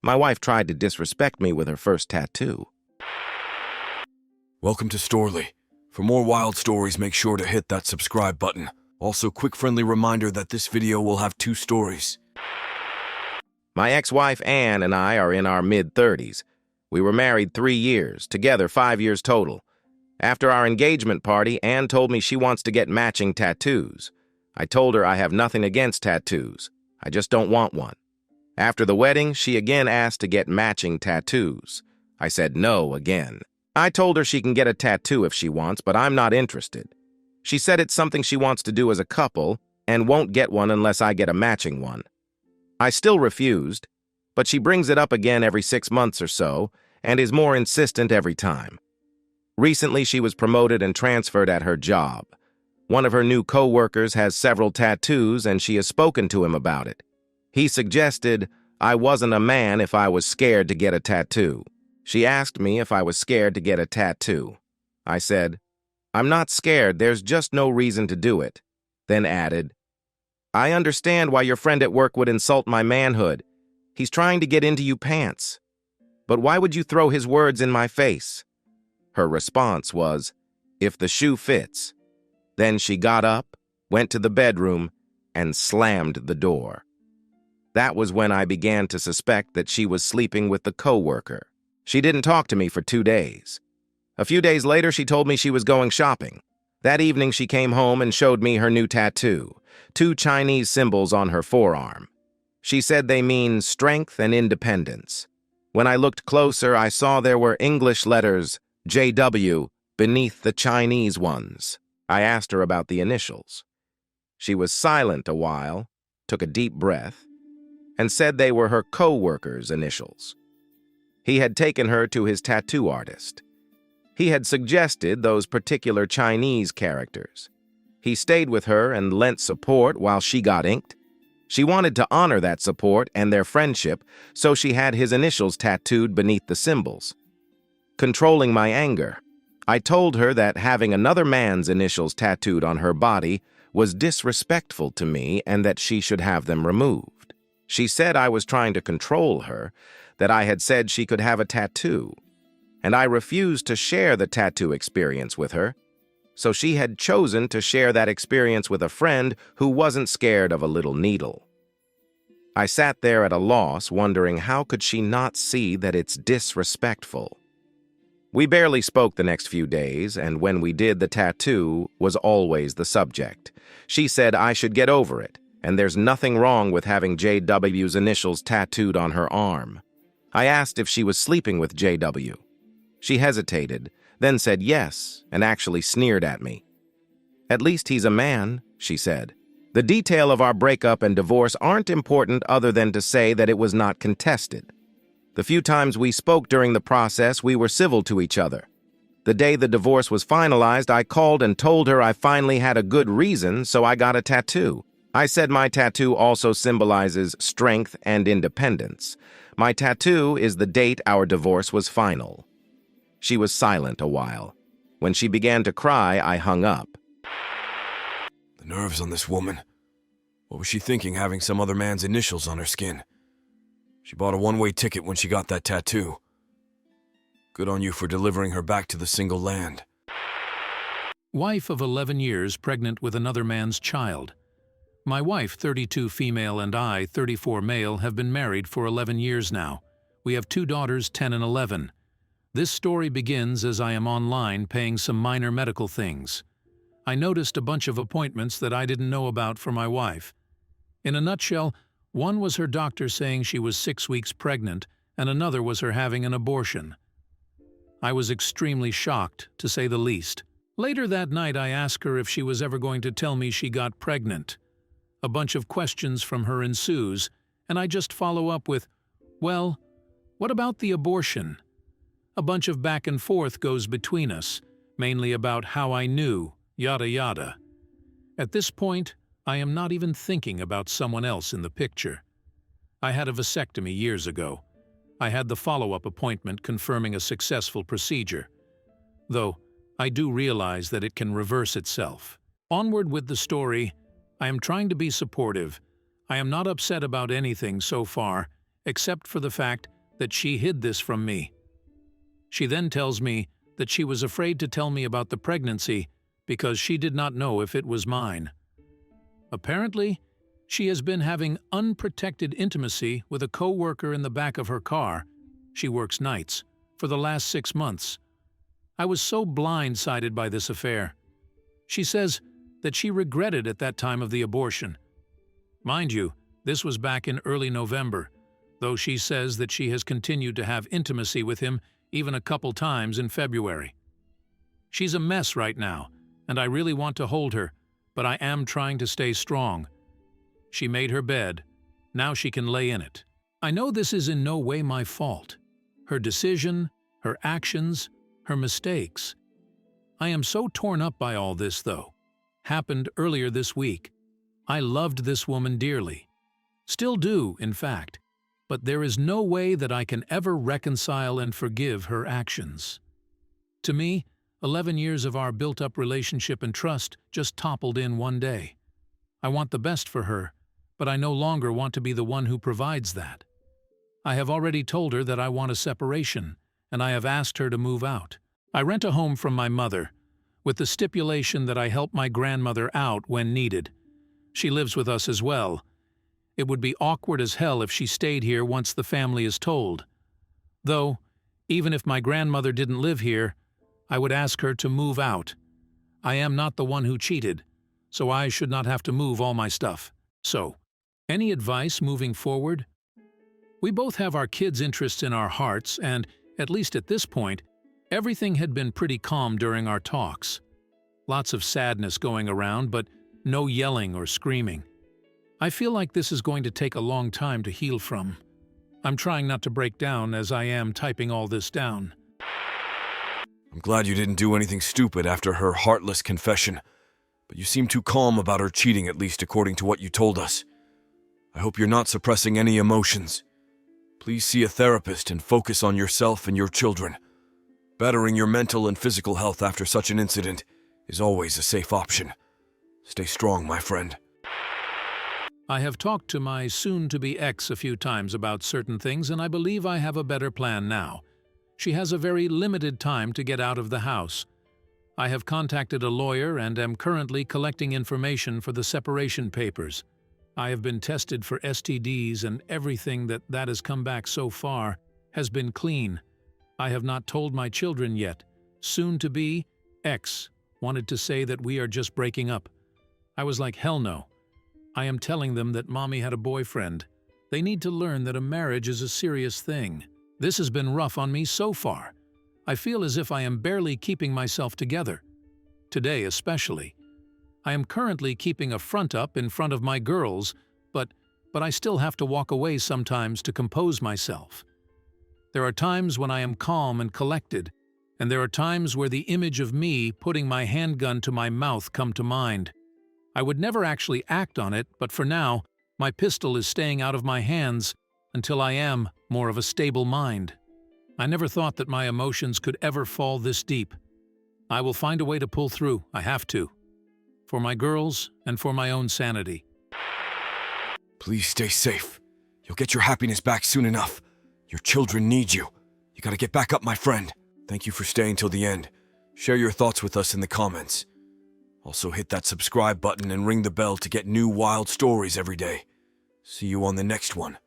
My wife tried to disrespect me with her first tattoo. Welcome to Storly. For more wild stories, make sure to hit that subscribe button. Also, quick friendly reminder that this video will have 2 stories. My ex-wife Anne and I are in our mid-30s. We were married 3 years, together 5 years total. After our engagement party, Anne told me she wants to get matching tattoos. I told her I have nothing against tattoos. I just don't want one. After the wedding, she again asked to get matching tattoos. I said no again. I told her she can get a tattoo if she wants, but I'm not interested. She said it's something she wants to do as a couple and won't get one unless I get a matching one. I still refused, but she brings it up again every 6 months or so and is more insistent every time. Recently, she was promoted and transferred at her job. One of her new co-workers has several tattoos and she has spoken to him about it. He suggested I wasn't a man if I was scared to get a tattoo. She asked me if I was scared to get a tattoo. I said, I'm not scared, there's just no reason to do it. Then added, I understand why your friend at work would insult my manhood. He's trying to get into you pants. But why would you throw his words in my face? Her response was, if the shoe fits. Then she got up, went to the bedroom, and slammed the door. That was when I began to suspect that she was sleeping with the co-worker. She didn't talk to me for 2 days. A few days later, she told me she was going shopping. That evening, she came home and showed me her new tattoo, 2 Chinese symbols on her forearm. She said they mean strength and independence. When I looked closer, I saw there were English letters, JW, beneath the Chinese ones. I asked her about the initials. She was silent a while, took a deep breath, and said they were her co-worker's initials. He had taken her to his tattoo artist. He had suggested those particular Chinese characters. He stayed with her and lent support while she got inked. She wanted to honor that support and their friendship, so she had his initials tattooed beneath the symbols. Controlling my anger, I told her that having another man's initials tattooed on her body was disrespectful to me and that she should have them removed. She said I was trying to control her, that I had said she could have a tattoo, and I refused to share the tattoo experience with her, so she had chosen to share that experience with a friend who wasn't scared of a little needle. I sat there at a loss, wondering how could she not see that it's disrespectful. We barely spoke the next few days, and when we did, the tattoo was always the subject. She said I should get over it, and there's nothing wrong with having JW's initials tattooed on her arm. I asked if she was sleeping with JW. She hesitated, then said yes, and actually sneered at me. At least he's a man, she said. The detail of our breakup and divorce aren't important other than to say that it was not contested. The few times we spoke during the process, we were civil to each other. The day the divorce was finalized, I called and told her I finally had a good reason, so I got a tattoo. I said my tattoo also symbolizes strength and independence. My tattoo is the date our divorce was final. She was silent a while. When she began to cry, I hung up. The nerves on this woman. What was she thinking, having some other man's initials on her skin? She bought a one-way ticket when she got that tattoo. Good on you for delivering her back to the single land. Wife of 11 years pregnant with another man's child. My wife, 32 female, and I, 34 male, have been married for 11 years now. We have 2 daughters, 10 and 11. This story begins as I am online paying some minor medical things. I noticed a bunch of appointments that I didn't know about for my wife. In a nutshell, one was her doctor saying she was 6 weeks pregnant, and another was her having an abortion. I was extremely shocked, to say the least. Later that night, I asked her if she was ever going to tell me she got pregnant. A bunch of questions from her ensues, and I just follow up with, well, what about the abortion? A bunch of back and forth goes between us, mainly about how I knew, yada yada. At this point, I am not even thinking about someone else in the picture. I had a vasectomy years ago. I had the follow-up appointment confirming a successful procedure. Though, I do realize that it can reverse itself. Onward with the story, I am trying to be supportive. I am not upset about anything so far, except for the fact that she hid this from me. She then tells me that she was afraid to tell me about the pregnancy because she did not know if it was mine. Apparently, she has been having unprotected intimacy with a co-worker in the back of her car, she works nights, for the last 6 months. I was so blindsided by this affair. She says that she regretted at that time of the abortion. Mind you, this was back in early November, though she says that she has continued to have intimacy with him even a couple times in February. She's a mess right now, and I really want to hold her, but I am trying to stay strong. She made her bed. Now she can lay in it. I know this is in no way my fault. Her decision, her actions, her mistakes. I am so torn up by all this, though. Happened earlier this week. I loved this woman dearly. Still do, in fact. But there is no way that I can ever reconcile and forgive her actions. To me, 11 years of our built-up relationship and trust just toppled in one day. I want the best for her, but I no longer want to be the one who provides that. I have already told her that I want a separation, and I have asked her to move out. I rent a home from my mother, with the stipulation that I help my grandmother out when needed. She lives with us as well. It would be awkward as hell if she stayed here once the family is told. Though, even if my grandmother didn't live here, I would ask her to move out. I am not the one who cheated, so I should not have to move all my stuff. So, any advice moving forward? We both have our kids' interests in our hearts, and, at least at this point, everything had been pretty calm during our talks. Lots of sadness going around, but no yelling or screaming. I feel like this is going to take a long time to heal from. I'm trying not to break down as I am typing all this down. I'm glad you didn't do anything stupid after her heartless confession, but you seem too calm about her cheating, at least according to what you told us. I hope you're not suppressing any emotions. Please see a therapist and focus on yourself and your children. Bettering your mental and physical health after such an incident is always a safe option. Stay strong, my friend. I have talked to my soon-to-be ex a few times about certain things, and I believe I have a better plan now. She has a very limited time to get out of the house. I have contacted a lawyer and am currently collecting information for the separation papers. I have been tested for STDs, and everything that has come back so far has been clean. I have not told my children yet. Soon-to-be ex wanted to say that we are just breaking up. I was like, hell no. I am telling them that mommy had a boyfriend. They need to learn that a marriage is a serious thing. This has been rough on me so far. I feel as if I am barely keeping myself together. Today especially. I am currently keeping a front up in front of my girls, but I still have to walk away sometimes to compose myself. There are times when I am calm and collected, and there are times where the image of me putting my handgun to my mouth come to mind. I would never actually act on it, but for now, my pistol is staying out of my hands until I am more of a stable mind. I never thought that my emotions could ever fall this deep. I will find a way to pull through, I have to. For my girls and for my own sanity. Please stay safe. You'll get your happiness back soon enough. Your children need you. You gotta get back up, my friend. Thank you for staying till the end. Share your thoughts with us in the comments. Also hit that subscribe button and ring the bell to get new wild stories every day. See you on the next one.